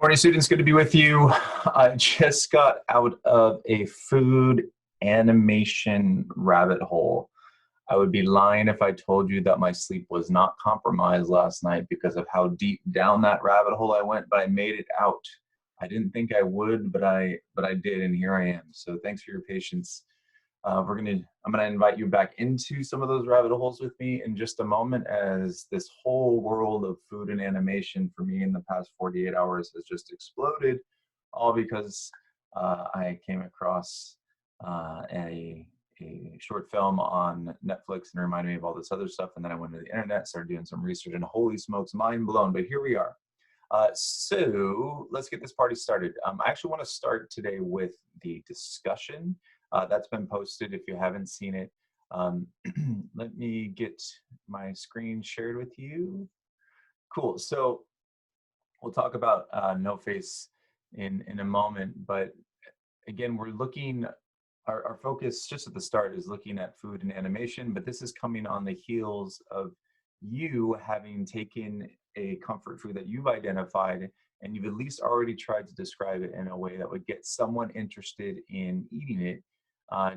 Morning, students. Good to be with you. I just got out of a food animation rabbit hole. I would be lying if I told you that my sleep was not compromised last night because of how deep down that rabbit hole I went, but I made it out. I didn't think I would, but I did, and here I am. So thanks for your patience. I'm gonna invite you back into some of those rabbit holes with me in just a moment, as this whole world of food and animation for me in the past 48 hours has just exploded, all because I came across a short film on Netflix and it reminded me of all this other stuff. And then I went to the internet, started doing some research, and holy smokes, mind blown. But here we are. So let's get this party started. I actually want to start today with the discussion that's been posted. If you haven't seen it, um, let me get my screen shared with you. Cool. So we'll talk about No Face in a moment, but again, we're looking. Our focus just at the start is looking at food and animation, but this is coming on the heels of you having taken a comfort food that you've identified and you've at least already tried to describe it in a way that would get someone interested in eating it.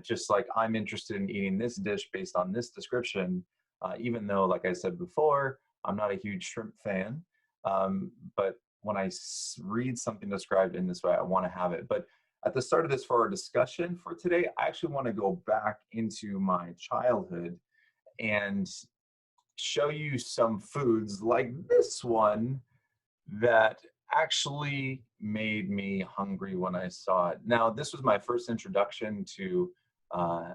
Just like I'm interested in eating this dish based on this description, even though, like I said before, I'm not a huge shrimp fan. But when I read something described in this way, I want to have it. But at the start of this, for our discussion for today, I actually want to go back into my childhood and show you some foods like this one that actually made me hungry when I saw it. Now, this was my first introduction uh,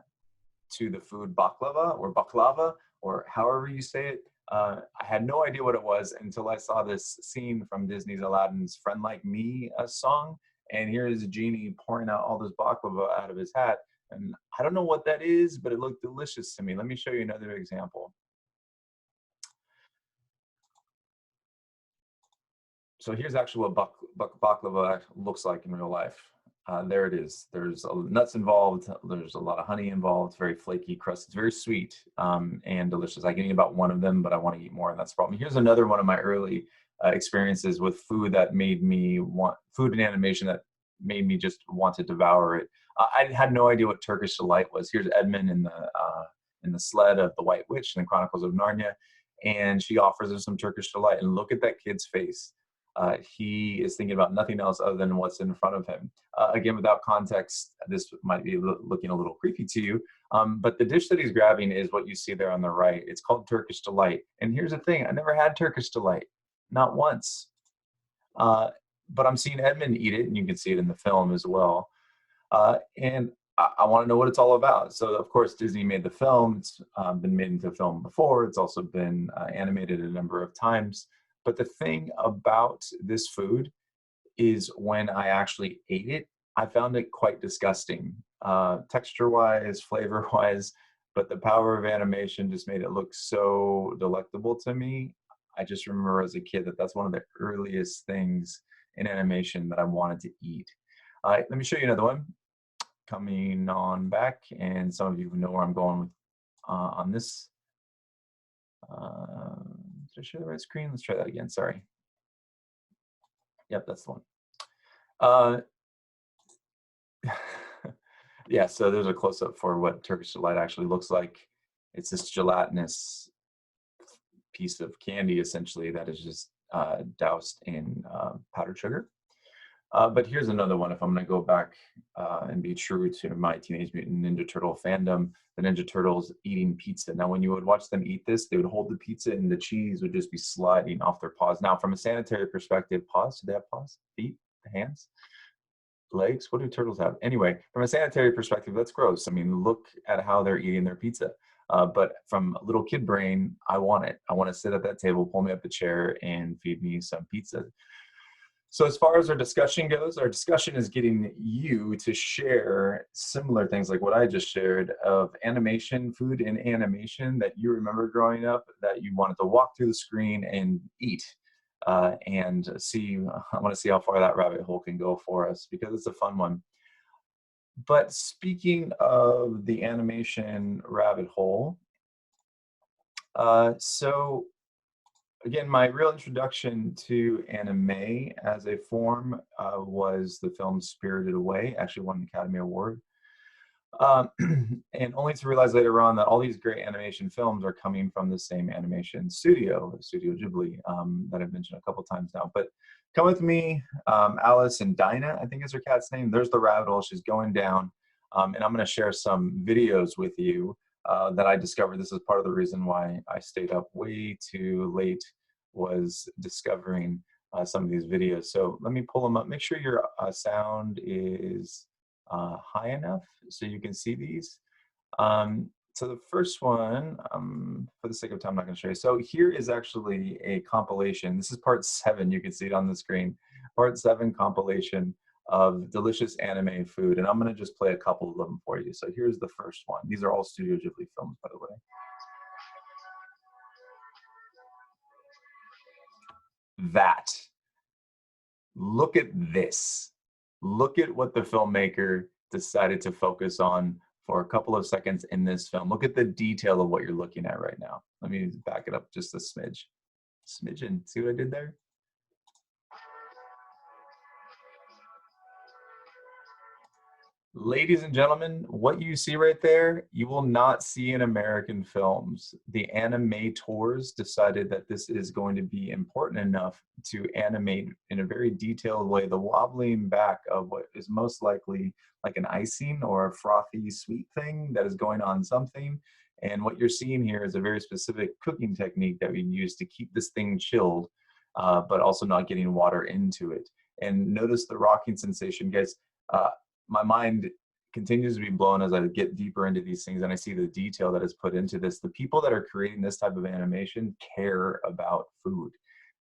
to the food baklava or however you say it. I had no idea what it was until I saw this scene from Disney's Aladdin's "Friend Like Me" song, and here's a genie pouring out all this baklava out of his hat. And I don't know what that is, but it looked delicious to me. Let me show you another example. So here's actually what baklava looks like in real life. There it is. There's nuts involved. There's a lot of honey involved. Very flaky crust. It's very sweet and delicious. I can eat about one of them, but I want to eat more, and that's the problem. Here's another one of my early experiences with food that made me want food and animation that made me just want to devour it. I had no idea what Turkish delight was. Here's Edmund in the sled of the White Witch in the Chronicles of Narnia, and she offers him some Turkish delight. And look at that kid's face. He is thinking about nothing else other than what's in front of him. Again, without context, this might be looking a little creepy to you, but the dish that he's grabbing is what you see there on the right. It's called Turkish Delight. And here's the thing, I never had Turkish Delight, not once. Uh, but I'm seeing Edmund eat it, and you can see it in the film as well. And I want to know what it's all about. So, of course, Disney made the film. It's been made into film before. It's also been animated a number of times. But the thing about this food is when I actually ate it, I found it quite disgusting, texture-wise, flavor-wise. But the power of animation just made it look so delectable to me. I just remember as a kid that that's one of the earliest things in animation that I wanted to eat. Let me show you another one coming on back, and some of you know where I'm going with on this. Did I share the right screen? Let's try that again. Sorry. Yep, that's the one. Uh, yeah, so there's a close-up for what Turkish Delight actually looks like. It's this gelatinous piece of candy, essentially, that is just doused in powdered sugar. But here's another one. If I'm going to go back and be true to my Teenage Mutant Ninja Turtle fandom, the Ninja Turtles eating pizza. Now, when you would watch them eat this, they would hold the pizza and the cheese would just be sliding off their paws. Now, from a sanitary perspective, paws? Do they have paws? Feet? Hands? Legs? What do turtles have? Anyway, from a sanitary perspective, that's gross. I mean, look at how they're eating their pizza. But from a little kid brain, I want it. I want to sit at that table, pull me up the chair, and feed me some pizza. So as far as our discussion goes, our discussion is getting you to share similar things like what I just shared of animation, food and animation that you remember growing up that you wanted to walk through the screen and eat. And see, I want to see how far that rabbit hole can go for us because it's a fun one. But speaking of the animation rabbit hole, so Again, my real introduction to anime as a form was the film Spirited Away, actually won an Academy Award. Um, and only to realize later on that all these great animation films are coming from the same animation studio, Studio Ghibli, that I've mentioned a couple times now. But come with me, Alice and Dinah, I think is her cat's name. There's the rabbit hole. She's going down. And I'm going to share some videos with you that I discovered. This is part of the reason why I stayed up way too late, was discovering some of these videos. So let me pull them up. Make sure your sound is high enough so you can see these. So the first one, for the sake of time, I'm not going to show you. So here is actually a compilation. This is part 7. You can see it on the screen. Part 7 compilation of delicious anime food. And I'm going to just play a couple of them for you. So here's the first one. These are all Studio Ghibli films, by the way. That. Look at this. Look at what the filmmaker decided to focus on for a couple of seconds in this film. Look at the detail of what you're looking at right now. Let me back it up just a smidgen. See what I did there? Ladies and gentlemen, what you see right there, you will not see in American films. The animators decided that this is going to be important enough to animate in a very detailed way the wobbling back of what is most likely like an icing or a frothy sweet thing that is going on something. And what you're seeing here is a very specific cooking technique that we use to keep this thing chilled, but also not getting water into it. And notice the rocking sensation, guys. My mind continues to be blown as I get deeper into these things and I see the detail that is put into this. The people that are creating this type of animation care about food.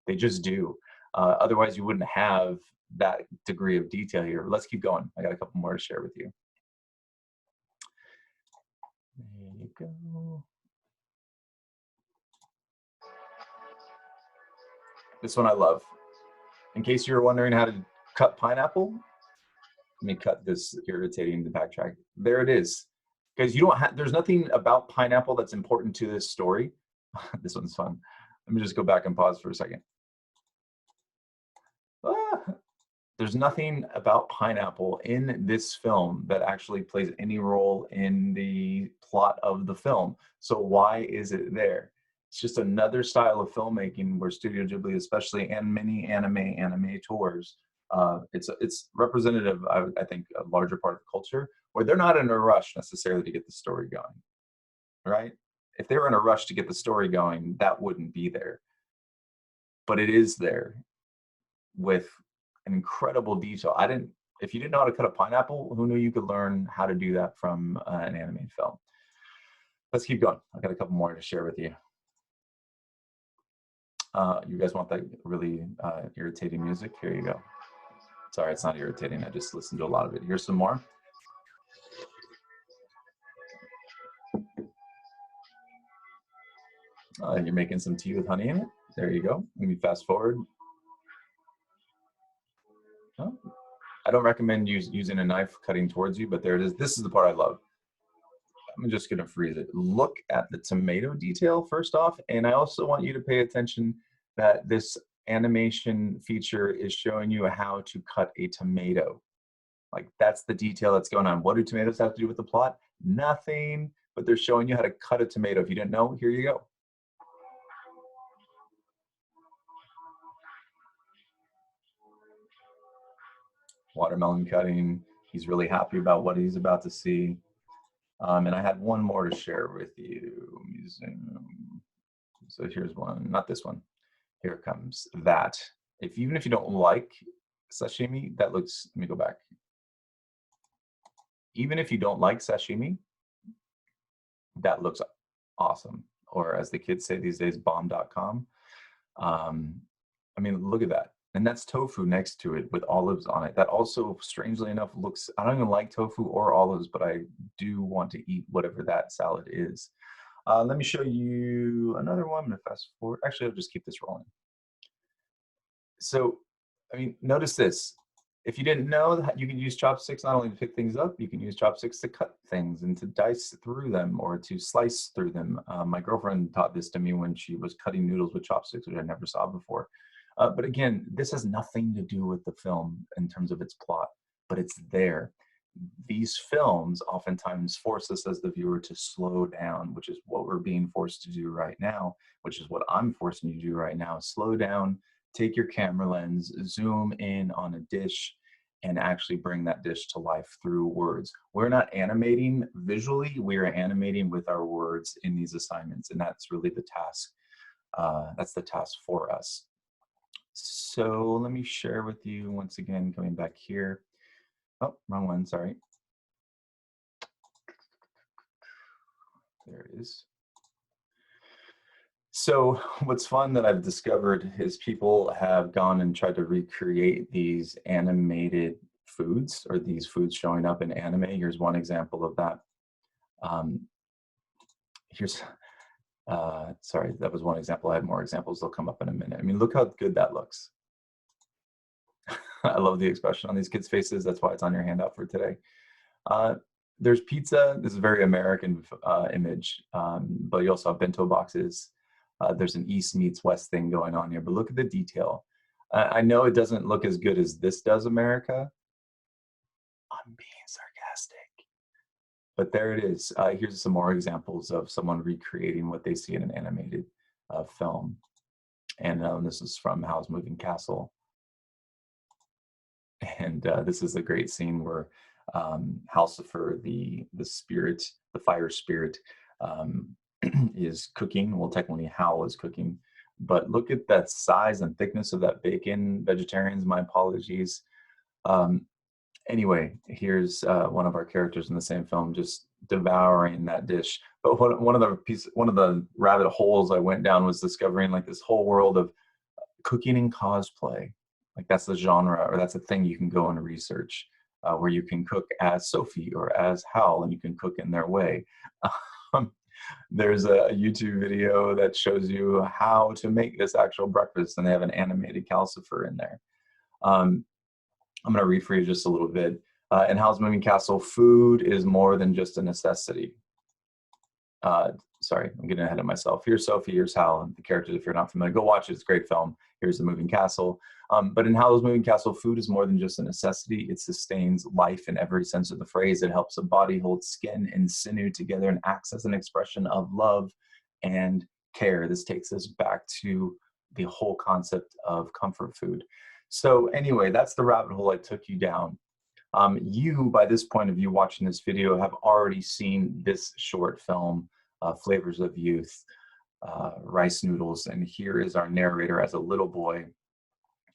They just do. Otherwise, you wouldn't have that degree of detail here. Let's keep going. I got a couple more to share with you. There you go. This one I love. In case you're wondering how to cut pineapple, let me cut this irritating the backtrack. There it is. Because you don't have, there's nothing about pineapple that's important to this story. This one's fun. Let me just go back and pause for a second. There's nothing about pineapple in this film that actually plays any role in the plot of the film. So why is it there? It's just another style of filmmaking where Studio Ghibli, especially, and many animators, it's representative, I think, a larger part of culture, where they're not in a rush necessarily to get the story going, right? If they were in a rush to get the story going, that wouldn't be there. But it is there with an incredible detail. If you didn't know how to cut a pineapple, who knew you could learn how to do that from an animated film? Let's keep going. I've got a couple more to share with you. You guys want that really irritating music? Here you go. Sorry, it's not irritating. I just listened to a lot of it. Here's some more. You're making some tea with honey in it. There you go. Let me fast forward. Oh, I don't recommend using a knife cutting towards you, but there it is. This is the part I love. I'm just going to freeze it. Look at the tomato detail first off, and I also want you to pay attention that this animation feature is showing you how to cut a tomato. Like, that's the detail that's going on. What do tomatoes have to do with the plot? Nothing, but they're showing you how to cut a tomato. If you didn't know, here you go. Watermelon cutting. He's really happy about what he's about to see. And I had one more to share with you. So here's one, not this one. Here it comes. That. Even if you don't like sashimi, that looks, let me go back. Even if you don't like sashimi, that looks awesome. Or as the kids say these days, bomb.com. I mean, look at that. And that's tofu next to it with olives on it. That also, strangely enough, looks, I don't even like tofu or olives, but I do want to eat whatever that salad is. Let me show you another one. I'm gonna fast forward. Actually, I'll just keep this rolling. So, I mean, notice this. If you didn't know that you can use chopsticks not only to pick things up, you can use chopsticks to cut things and to dice through them or to slice through them. My girlfriend taught this to me when she was cutting noodles with chopsticks, which I never saw before. But again, this has nothing to do with the film in terms of its plot, but it's there. These films oftentimes force us as the viewer to slow down, which is what we're being forced to do right now, which is what I'm forcing you to do right now. Slow down, take your camera lens, zoom in on a dish, and actually bring that dish to life through words. We're not animating visually, we are animating with our words in these assignments, and that's really the task. That's the task for us. So let me share with you once again, coming back here. Oh, wrong one, sorry. There it is. So what's fun that I've discovered is people have gone and tried to recreate these animated foods or these foods showing up in anime. Here's one example of that. Here's, sorry, that was one example. I have more examples. They'll come up in a minute. I mean, look how good that looks. I love the expression on these kids' faces. That's why it's on your handout for today. There's pizza. This is a very American image, but you also have bento boxes. There's an East meets West thing going on here, but look at the detail. I know it doesn't look as good as this does, America. I'm being sarcastic. But there it is. Here's some more examples of someone recreating what they see in an animated film. And this is from Howl's Moving Castle. And this is a great scene where Halcifer, the spirit, the fire spirit, is cooking. Well, technically Hal is cooking, but look at that size and thickness of that bacon. Vegetarians, my apologies. Anyway, here's one of our characters in the same film just devouring that dish. But one of the rabbit holes I went down was discovering like this whole world of cooking and cosplay. Like that's the genre, or that's a thing you can go and research, where you can cook as Sophie or as Hal, and you can cook in their way. There's a YouTube video that shows you how to make this actual breakfast, and they have an animated Calcifer in there. I'm going to read for you just a little bit. In Howl's Moving Castle, food is more than just a necessity. Sorry, I'm getting ahead of myself. Here's Sophie, here's Hal, and the characters, if you're not familiar, go watch it. It's a great film. Here's the Moving Castle. But in Howl's Moving Castle, food is more than just a necessity. It sustains life in every sense of the phrase. It helps a body hold skin and sinew together and acts as an expression of love and care. This takes us back to the whole concept of comfort food. So anyway, that's the rabbit hole I took you down. You, by this point of view watching this video, have already seen this short film, Flavors of Youth, Rice Noodles, and here is our narrator as a little boy.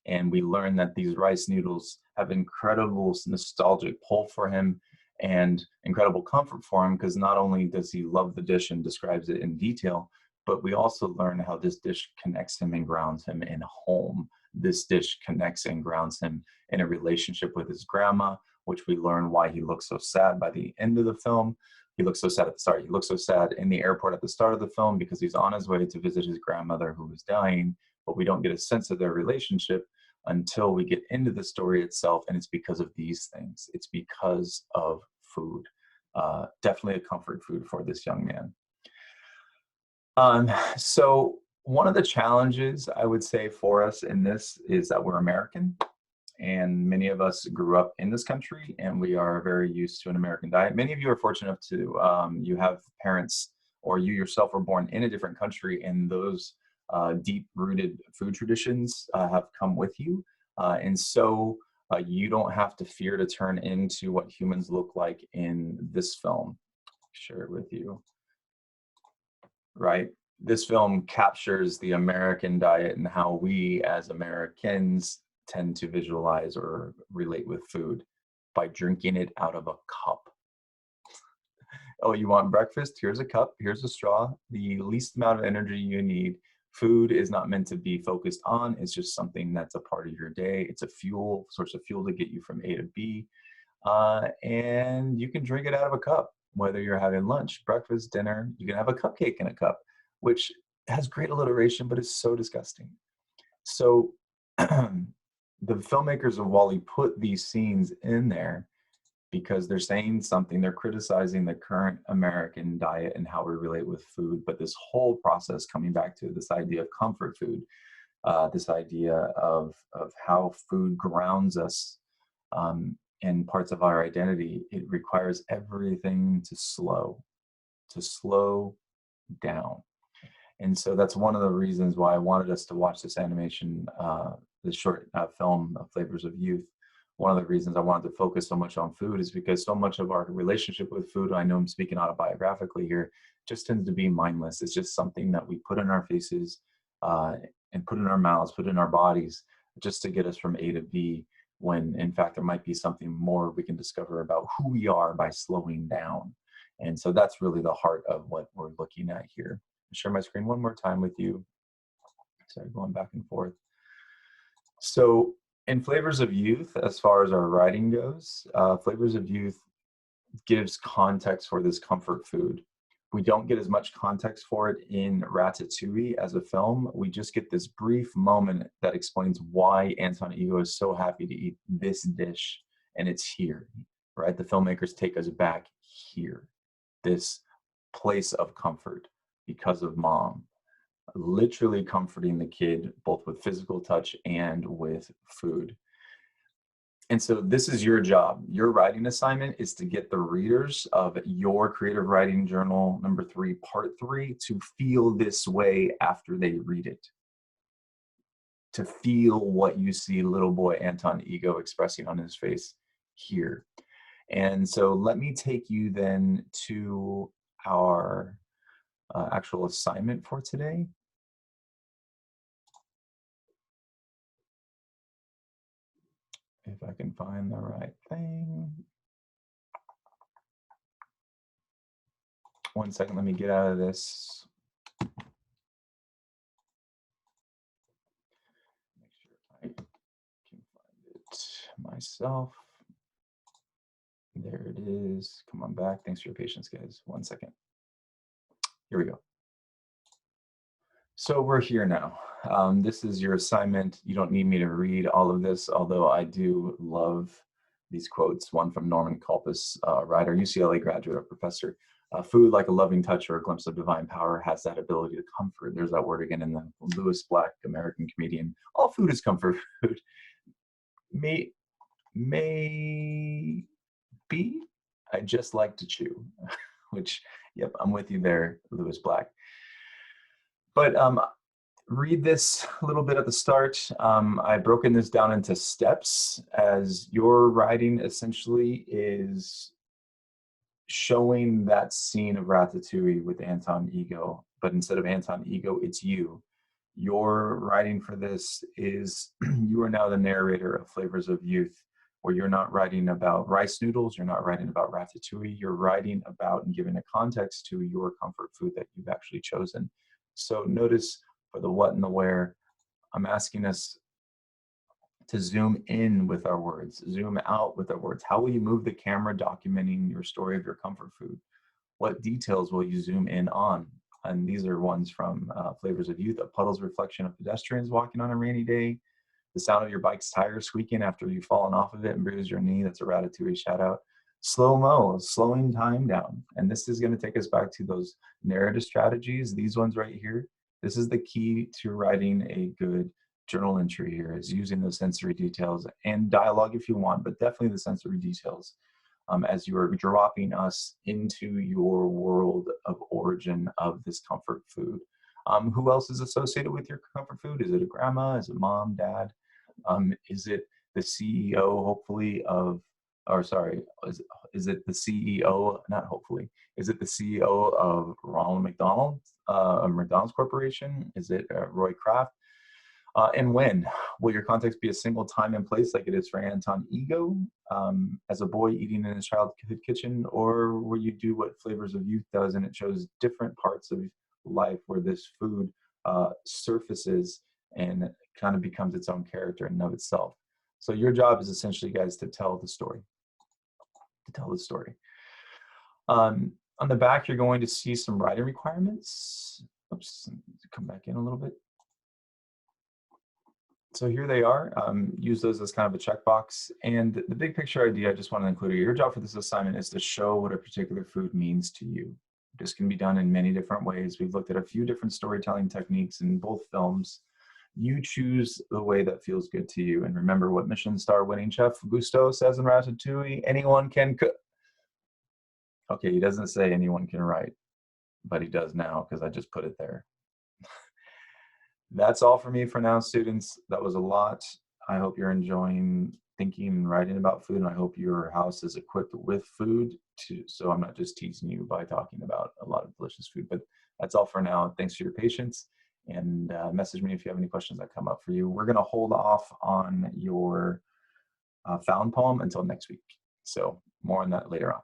And we learn that these rice noodles have incredible nostalgic pull for him and incredible comfort for him, because not only does he love the dish and describes it in detail, but we also learn how this dish connects him and grounds him in home. This dish connects and grounds him in a relationship with his grandma, which we learn why he looks so sad by the end of the film. He looks so sad at the start. He looks so sad in the airport at the start of the film because he's on his way to visit his grandmother who is dying, but we don't get a sense of their relationship until we get into the story itself, and it's because of these things. It's because of food. Definitely a comfort food for this young man. So one of the challenges I would say for us in this is that we're American, and many of us grew up in this country, and we are very used to an American diet. Many of you are fortunate enough to, you have parents or you yourself were born in a different country, and those deep-rooted food traditions have come with you. And so you don't have to fear to turn into what humans look like in this film. Share it with you. Right? This film captures the American diet and how we as Americans tend to visualize or relate with food by drinking it out of a cup. Oh, you want breakfast? Here's a cup, here's a straw, the least amount of energy you need. Food is not meant to be focused on, it's just something that's a part of your day. It's a fuel, source of fuel to get you from A to B. And you can drink it out of a cup, whether you're having lunch, breakfast, dinner. You can have a cupcake in a cup, which has great alliteration, but it's so disgusting. So the the filmmakers of Wall-E put these scenes in there because they're saying something, they're criticizing the current American diet and how we relate with food. But this whole process coming back to this idea of comfort food, this idea of how food grounds us in parts of our identity, it requires everything to slow down. And so that's one of the reasons why I wanted us to watch this animation, this short film, Flavors of Youth. One of the reasons I wanted to focus so much on food is because so much of our relationship with food, I know I'm speaking autobiographically here, just tends to be mindless. It's just something that we put in our faces and put in our mouths, put in our bodies, just to get us from A to B, when in fact there might be something more we can discover about who we are by slowing down. And so that's really the heart of what we're looking at here. I'll share my screen one more time with you. Sorry, going back and forth. So in Flavors of Youth, as far as our writing goes, Flavors of Youth gives context for this comfort food. We don't get as much context for it in Ratatouille as a film. We just get this brief moment that explains why Anton Ego is so happy to eat this dish, and it's here, right? The filmmakers take us back here, this place of comfort because of mom, literally comforting the kid both with physical touch and with food. And so this is your job. Your writing assignment is to get the readers of your creative writing journal number 3, part 3, to feel this way after they read it. To feel what you see little boy Anton Ego expressing on his face here. And so let me take you then to our actual assignment for today. If I can find the right thing. One second, let me get out of this. Make sure I can find it myself. There it is. Come on back. Thanks for your patience, guys. One second. Here we go. So we're here now. This is your assignment. You don't need me to read all of this, although I do love these quotes. One from Norman Kalpis, writer, UCLA graduate, a professor. Food, like a loving touch or a glimpse of divine power, has that ability to comfort. There's that word again in the Lewis Black, American comedian. All food is comfort food. Maybe I just like to chew, which, yep, I'm with you there, Lewis Black. But read this a little bit at the start. I've broken this down into steps, as your writing essentially is showing that scene of Ratatouille with Anton Ego, but instead of Anton Ego, it's you. Your writing for this is you are now the narrator of Flavors of Youth, where you're not writing about rice noodles, you're not writing about Ratatouille, you're writing about and giving a context to your comfort food that you've actually chosen. So notice for the what and the where, I'm asking us to zoom in with our words, zoom out with our words. How will you move the camera documenting your story of your comfort food? What details will you zoom in on? And these are ones from Flavors of Youth: a puddle's reflection of pedestrians walking on a rainy day, the sound of your bike's tires squeaking after you've fallen off of it and bruised your knee. That's a Ratatouille shout out. Slow-mo, slowing time down. And this is going to take us back to those narrative strategies, these ones right here. This is the key to writing a good journal entry here, is using those sensory details and dialogue if you want, but definitely the sensory details as you are dropping us into your world of origin of this comfort food. Who else is associated with your comfort food? Is it a grandma? Is it mom, dad? Is it the CEO, hopefully, of, or sorry, is it the CEO, not hopefully, is it the CEO of Ronald McDonald, McDonald's Corporation? Is it Roy Kraft? And when? Will your context be a single time and place like it is for Anton Ego, as a boy eating in his childhood kitchen? Or will you do what Flavors of Youth does, and it shows different parts of life where this food surfaces and kind of becomes its own character in and of itself? So your job is essentially, guys, to tell the story. To tell the story. On the back, you're going to see some writing requirements. Oops, come back in a little bit. So here they are. Use those as kind of a checkbox. And the big picture idea I just want to include here, your job for this assignment is to show what a particular food means to you. This can be done in many different ways. We've looked at a few different storytelling techniques in both films. You choose the way that feels good to you. And remember what Michelin star winning chef Gusteau says in Ratatouille, anyone can cook. Okay, he doesn't say anyone can write, but he does now because I just put it there. That's all for me for now, students. That was a lot. I hope you're enjoying thinking and writing about food, and I hope your house is equipped with food so I'm not just teasing you by talking about a lot of delicious food. But that's all for now. Thanks for your patience, and message me if you have any questions that come up for you. We're going to hold off on your found poem until next week. So more on that later on.